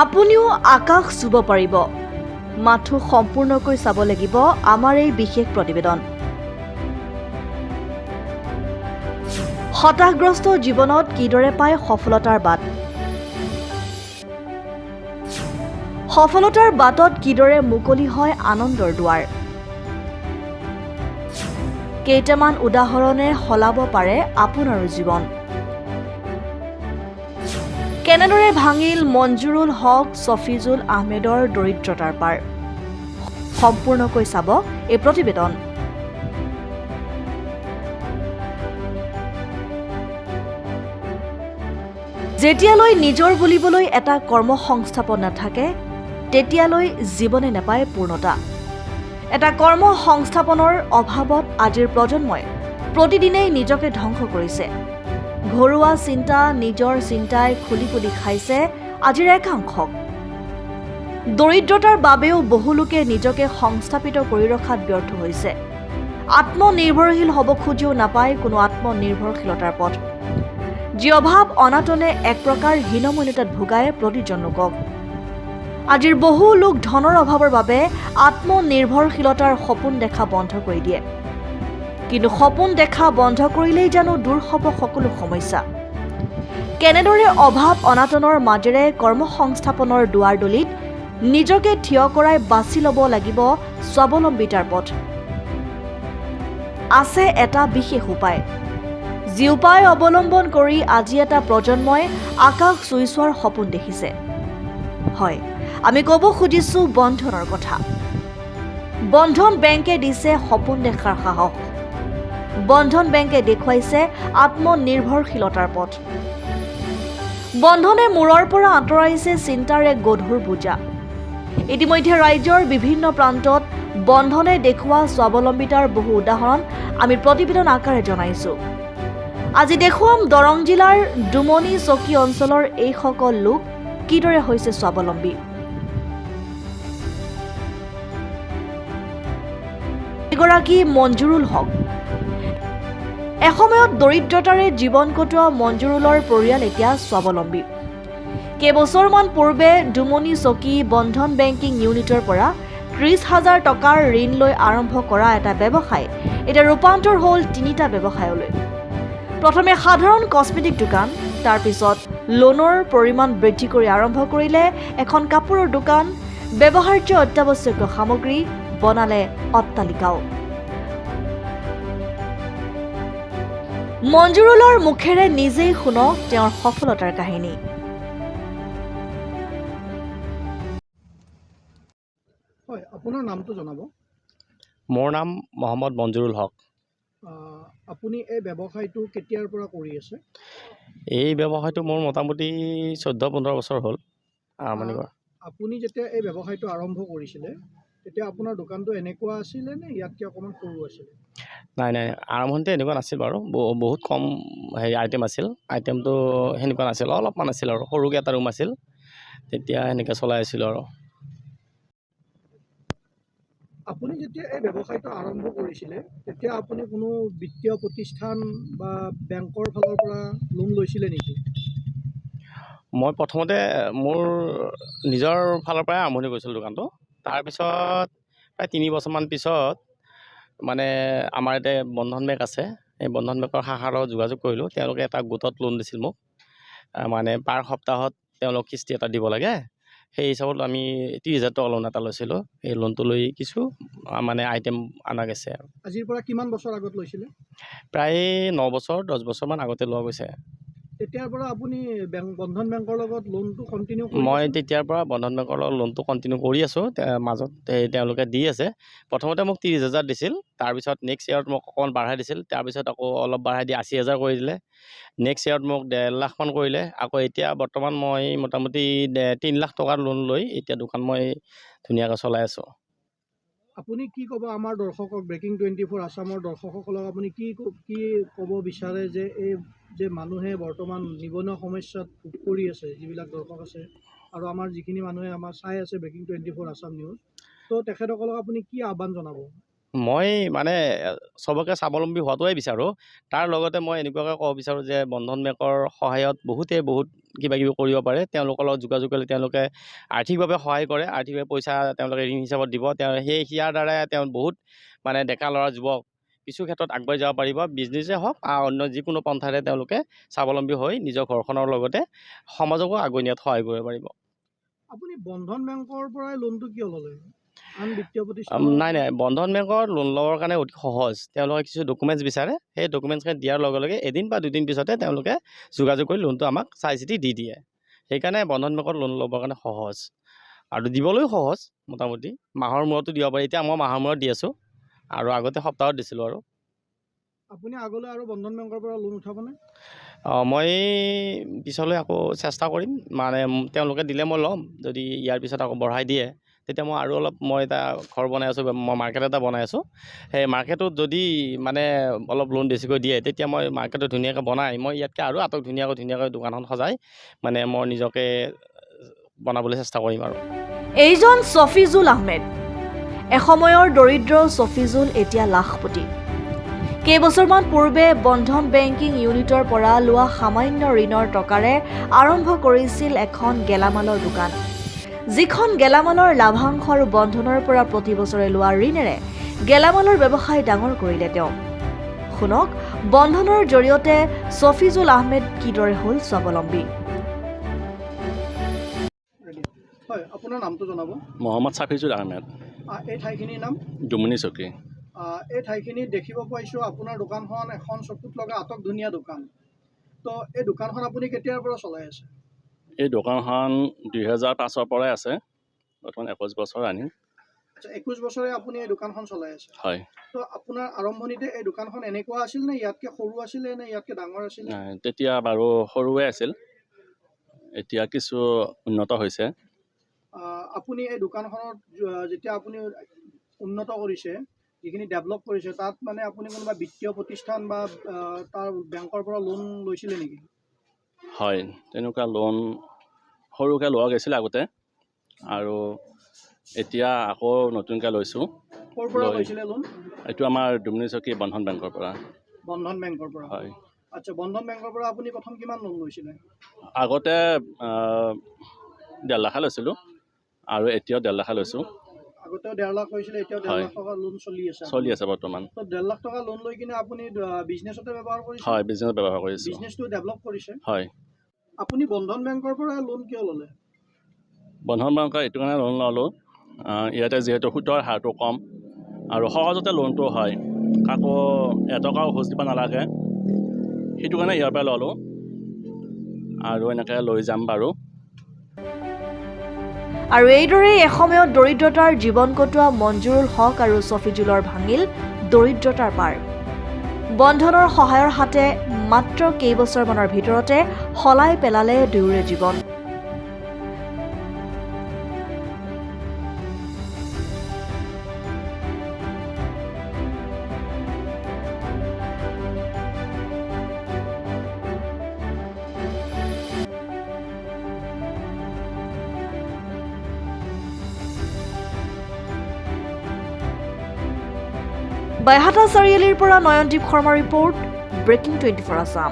আপুনিও আকাশ চুব পাৰিব, মাথো সম্পূৰ্ণকৈ চাব লাগিব আমাৰ এই বিশেষ প্ৰতিবেদন। হতাশগ্ৰস্ত জীৱনত কিদৰে পায় সফলতাৰ বাট, সফলতাৰ বাটত কিদৰে মুকলি হয় আনন্দৰ দুৱাৰ। কেইটামান উদাহৰণে সলাব পাৰে আপোনাৰো জীৱন। কেনেদৰে ভাঙিল মঞ্জুৰুল হক ছফিজুল আহমেদৰ দৰিদ্ৰতাৰ পাৰ, সম্পূৰ্ণকৈ চাব এই প্ৰতিবেদন। যেতিয়ালৈ নিজৰ বুলিবলৈ এটা কৰ্মসংস্থাপন নাথাকে তেতিয়ালৈ জীৱনে নাপায় পূৰ্ণতা। এটা কৰ্মসংস্থাপনৰ অভাৱত আজিৰ প্ৰজন্মই প্ৰতিদিনেই নিজকে ধ্বংস কৰিছে। ঘৰুৱা চিন্তা, নিজৰ চিন্তাই খুলি খুলি খাইছে আজিৰ একাংশক। দৰিদ্ৰতাৰ বাবেও বহু লোকে নিজকে সংস্থাপিত কৰি ৰখাত ব্যৰ্থ হৈছে। আত্মনিৰ্ভৰশীল হ'ব খুজিও নাপায় কোনো আত্মনিৰ্ভৰশীলতাৰ পথ। যি অভাৱ অনাটনে এক প্ৰকাৰ হীনমন্যতাত ভোগায় প্ৰতিজন লোকক। আজিৰ বহু লোক ধনৰ অভাৱৰ বাবে আত্মনিৰ্ভৰশীলতাৰ সপোন দেখা বন্ধ কৰি দিয়ে। কিন্তু সপোন দেখা বন্ধ কৰিলেই জানো দূৰ হ'ব সকলো সমস্যা। কেনেদৰে অভাৱ অনাটনৰ মাজেৰে কৰ্মসংস্থাপনৰ দুৱাৰদলিত নিজকে থিয় কৰাই বাছি ল'ব লাগিব স্বাৱলম্বিতাৰ পথ। আছে এটা বিশেষ উপায়, যি উপায় অৱলম্বন কৰি আজি এটা প্ৰজন্মই আকাশ চুই চোৱাৰ সপোন দেখিছে। হয়, আমি ক'ব খুজিছো বন্ধনৰ কথা। বন্ধন বেংকে দিছে সপোন দেখাৰ সাহস। বন্ধন বেংকে দেখুৱাইছে আত্মনিৰ্ভৰশীলতাৰ পথ। বন্ধনে মূৰৰ পৰা আঁতৰাইছে চিন্তাৰ এক গধুৰ বোজা। ইতিমধ্যে ৰাজ্যৰ বিভিন্ন প্ৰান্তত বন্ধনে দেখুওৱা স্বাৱলম্বিতাৰ বহু উদাহৰণ আমি প্ৰতিবেদন আকাৰে জনাইছো। আজি দেখুৱাম দৰং জিলাৰ ডুমনি চকী অঞ্চলৰ এইসকল লোক কিদৰে হৈছে স্বাৱলম্বী। এগৰাকী মঞ্জুৰুল হক। এসময়ত দৰিদ্ৰতাৰে জীৱন কটোৱা মঞ্জুৰুলৰ পৰিয়াল এতিয়া স্বাৱলম্বী। কেইবছৰমান পূৰ্বে ডুমনি চকী বন্ধন বেংকিং ইউনিটৰ পৰা 30,000 টকাৰ ঋণ লৈ আৰম্ভ কৰা এটা ব্যৱসায় এতিয়া ৰূপান্তৰ হ'ল 3টা ব্যৱসায়লৈ। প্ৰথমে সাধাৰণ কস্মেটিক দোকান, তাৰ পিছত লোনৰ পৰিমাণ বৃদ্ধি কৰি আৰম্ভ কৰিলে এখন কাপোৰৰ দোকান, ব্যৱহাৰ্য অত্যাৱশ্যকীয় সামগ্ৰী, বনালে অট্টালিকাও। মঞ্জুৰুলৰ মুখেৰে নিজেই শুনক তেওঁৰ সফলতাৰ কাহিনী। হয়, আপোনাৰ নামটো জনাব। মোৰ নাম মহম্মদ মঞ্জুৰুল হক। আপুনি এই ব্যৱসায়টো কেতিয়াৰ পৰা কৰি আছে? এই ব্যৱসায়টো মোৰ মোটামুটি 14-15 বছৰ হ'ল আৰম্ভণি কৰা। আপুনি যেতিয়া এই ব্যৱসায়টো আৰম্ভ কৰিছিলে তেতিয়া আপোনাৰ দোকানটো এনেকুৱা আছিলে নে ইয়াতকৈ অকণমান সৰু আছিলে? নাই, আৰম্ভণিতে এনেকুৱা নাছিল বাৰু। বহুত কম আইটেম আছিল। আইটেমটো সেনেকুৱা নাছিল, অলপমান আছিল আৰু সৰুকৈ এটা ৰুম আছিল। তেতিয়া সেনেকৈ চলাই আছিলোঁ আৰু। আপুনি যেতিয়া এই ব্যৱসায়টো আৰম্ভ কৰিছিলে তেতিয়া আপুনি কোনো বিত্তীয় প্ৰতিষ্ঠান বা বেংকৰ ফালৰ পৰা লোন লৈছিলে নেকি? মই প্ৰথমতে মোৰ নিজৰ ফালৰ পৰাই আৰম্ভণি কৰিছিলোঁ দোকানটো। তাৰপিছত প্ৰায় 3 বছৰমান পিছত মানে আমাৰ ইয়াতে বন্ধন বেংক আছে, এই বন্ধন বেংকৰ শাখাৰ লগত যোগাযোগ কৰিলোঁ। তেওঁলোকে এটা গোটত লোন দিছিল মোক। মানে পাৰ সপ্তাহত তেওঁলোক কিস্তি এটা দিব লাগে। সেই হিচাপত আমি 30,000 টকা লোন এটা লৈছিলোঁ। এই লোনটো লৈ কিছু মানে আইটেম অনা গৈছে। আজিৰ পৰা কিমান বছৰ আগত লৈছিলে? প্ৰায় 9 বছৰ 10 বছৰমান আগতে লোৱা গৈছে। তেতিয়াৰ পৰা আপুনি বন্ধন বেংকৰ লগত লোনটো কণ্টিনিউ কৰি মই আছে? তেতিয়াৰ পৰা বন্ধন বেংকৰ লগত লোনটো কণ্টিনিউ কৰি আছোঁ। মাজত তেওঁলোকে দি আছে। প্ৰথমতে মোক 30,000 দিছিল, তাৰপিছত নেক্সট ইয়েৰত মোক অকণমান বঢ়াই দিছিল, তাৰপিছত আকৌ অলপ বঢ়াই দি 80,000 কৰি দিলে। নেক্সট ইয়েৰত মোক 1.5 লাখমান কৰিলে। আকৌ এতিয়া বৰ্তমান মই মোটামুটি 3 লাখ টকাৰ লোন লৈ এতিয়া দোকান মই ধুনীয়াকৈ চলাই আছোঁ। আপুনি কি ক'ব আমাৰ দৰ্শকক, ব্ৰেকিং 24 আছামৰ দৰ্শকসকলক আপুনি কি ক'ব বিচাৰে যে মানুহে বৰ্তমান নিবনুৱা সমস্যাত ভোগ কৰি আছে, যিবিলাক দৰ্শক আছে আৰু আমাৰ যিখিনি মানুহে আমাৰ চাই আছে ব্ৰেকিং 24 আছাম নিউজ, তো তেখেতসকলক আপুনি কি আহ্বান জনাব? মই মানে চবকে স্বাৱলম্বী হোৱাটোৱে বিচাৰোঁ। তাৰ লগতে মই এনেকুৱাকৈ ক'ব বিচাৰোঁ যে বন্ধন বেংকৰ সহায়ত বহুত কিবা কিবি কৰিব পাৰে। তেওঁলোকৰ লগত যোগাযোগ কৰিলে তেওঁলোকে আৰ্থিকভাৱে সহায় কৰে, আৰ্থিকভাৱে পইচা তেওঁলোকে ঋণ হিচাপত দিব। ইয়াৰ দ্বাৰাই তেওঁ বহুত মানে ডেকা ল'ৰা যুৱক কিছু ক্ষেত্ৰত আগবাঢ়ি যাব পাৰিব। বিজনেছেই হওক অন্য যিকোনো পন্থাৰে তেওঁলোকে স্বাৱলম্বী হৈ নিজৰ ঘৰখনৰ লগতে সমাজকো আগুৱাই নিয়াত সহায় কৰিব পাৰিব। আপুনি বন্ধন বেংকৰ পৰাই লোনটো কিয় ল'লে? আন বিত্তীয় প্ৰতিষ্ঠান নাই বন্ধন বেংকৰ লোন ল'বৰ কাৰণে অতি সহজ। তেওঁলোকে কিছু ডকুমেণ্টছ বিচাৰে, সেই ডকুমেণ্টছখিনি দিয়াৰ লগে লগে এদিন বা দুদিন পিছতে তেওঁলোকে যোগাযোগ কৰি লোনটো আমাক চাই চিতি দি দিয়ে। সেইকাৰণে বন্ধন বেংকৰ লোন ল'বৰ কাৰণে সহজ আৰু দিবলৈও সহজ। মোটামুটি মাহৰ মূৰতো দিব পাৰি। এতিয়া মই মাহৰ মূৰত দি আছোঁ আৰু আগতে সপ্তাহত দিছিলোঁ। আৰু আপুনি আগলৈ আৰু বন্ধন বেংকৰ পৰা লোন উঠাবনে? মই পিছলৈ আকৌ চেষ্টা কৰিম। মানে তেওঁলোকে দিলে মই ল'ম, যদি ইয়াৰ পিছত আকৌ বঢ়াই দিয়ে তেতিয়া মই আৰু অলপ, মই এটা ঘৰ বনাই আছোঁ, মই মাৰ্কেট এটা বনাই আছোঁ। সেই মাৰ্কেটত যদি মানে অলপ লোন বেছিকৈ দিয়ে তেতিয়া মই মাৰ্কেটটো ধুনীয়াকৈ বনাই মই ইয়াতকৈ আৰু ধুনীয়াকৈ দোকানখন সজাই মানে মই নিজকে বনাবলৈ চেষ্টা কৰিম। আৰু এইজন ছফিজুল আহমেদ। এসময়ৰ দৰিদ্ৰ ছফিজুল এতিয়া লাখপতি। কেইবছৰমান পূৰ্বে বন্ধন বেংকিং ইউনিটৰ পৰা লোৱা সামান্য ঋণৰ টকাৰে আৰম্ভ কৰিছিল এখন গেলামালৰ দোকান। যিখন গেলামালৰ লাভাংশ আৰু বন্ধনৰ পৰা প্ৰতি বছৰে লোৱা ঋণেৰে গেলামালৰ ব্যৱসায় ডাঙৰ কৰিলে তেওঁ। শুনক বন্ধনৰ জৰিয়তে ছফিজুল আহমেদ কিদৰে হ'ল স্বাৱলম্বী। হয়, আপোনাৰ নামটো জনাব। মহম্মদ ছাফিজুল আহমেদ, এই ঠাইখিনিৰ নাম? ডুমনি চকী। এই ঠাইখিনিত দেখিব পাইছোঁ আপোনাৰ দোকানখন এখন চকুত লগা আটক ধুনীয়া দোকান। তো এই দোকানখন আপুনি কেতিয়াৰ পৰা চলাই আছে? এই দোকানখন 2005 পৰাই আছে, বৰ্তমান 21 বছৰ ৰানিং। আচ্ছা, 21 বছৰে আপুনি এই দোকানখন চলাই আছে? হয়। তো আপোনাৰ আৰম্ভণিতে এই দোকানখন এনেকুৱা আছিল নে ইয়াতকৈ সৰু আছিলে নে ইয়াতকৈ ডাঙৰ আছিল? তেতিয়া বাৰু সৰুৱে আছিল, এতিয়া কিছু উন্নত হৈছে। আপুনি এই দোকানখনত যেতিয়া আপুনি উন্নত কৰিছে, যিখিনি ডেভেলপ কৰিছে, তাত মানে আপুনি কোনোবা বিত্তীয় প্ৰতিষ্ঠান বা তাৰ বেংকৰ পৰা লোন লৈছিলে নেকি? হয়, তেনেকুৱা লোন সৰুকৈ লোৱা গৈছিল আগতে, আৰু এতিয়া আকৌ নতুনকৈ লৈছোঁ। ক'ৰ পৰা লৈছিলে লোন? এইটো আমাৰ ডুমনি চকী বন্ধন বেংকৰ পৰা। বন্ধন বেংকৰ পৰা? হয়। আচ্ছা, বন্ধন বেংকৰ পৰা আপুনি প্ৰথম কিমান লোন লৈছিলে? আগতে 1.5 লাখ লৈছিলোঁ আৰু এতিয়াও 1.5 লাখ লৈছোঁ। আগতেও 1.5 লাখ লৈছিলে, এতিয়াও 1.5 লাখ টকা লোন চলি আছে? চলি আছে বৰ্তমান। তো 1.5 লাখ টকা লোন লৈ কিনে আপুনি বিজনেছতে ব্যৱহাৰ কৰিছে? হয়, বিজনেছত ব্যৱহাৰ কৰিছোঁ। বিজনেছটো ডেভেলপ কৰিছে? হয়। আপুনি বন্ধন বেংকৰ পৰা লোন কিয় ল'লে? বন্ধন বেংকৰ এইটো কাৰণে লোন ল'লোঁ, ইয়াতে যিহেতু সুতৰ হাৰটো কম আৰু সহজতে লোনটো হয়, কাকো এটকাও ঘোচ দিব নালাগে, সেইটো কাৰণে ইয়াৰ পৰা ল'লোঁ আৰু এনেকৈ লৈ যাম বাৰু। আৰু এইদৰেই এসময়ত দৰিদ্ৰতাৰ জীৱন কটোৱা মঞ্জুৰুল হক আৰু ছফিজুলৰ ভাঙিল দৰিদ্ৰতাৰ পাৰ। বন্ধনৰ সহায়ৰ হাতে মাত্ৰ কেইবছৰমানৰ ভিতৰতে সলাই পেলালে দুয়োৰে জীৱন। বাইহাটা চাৰিআলিৰ পৰা নয়নদীপ শৰ্মা ৰিপৰ্ট, ব্ৰেকিং 24 আছাম।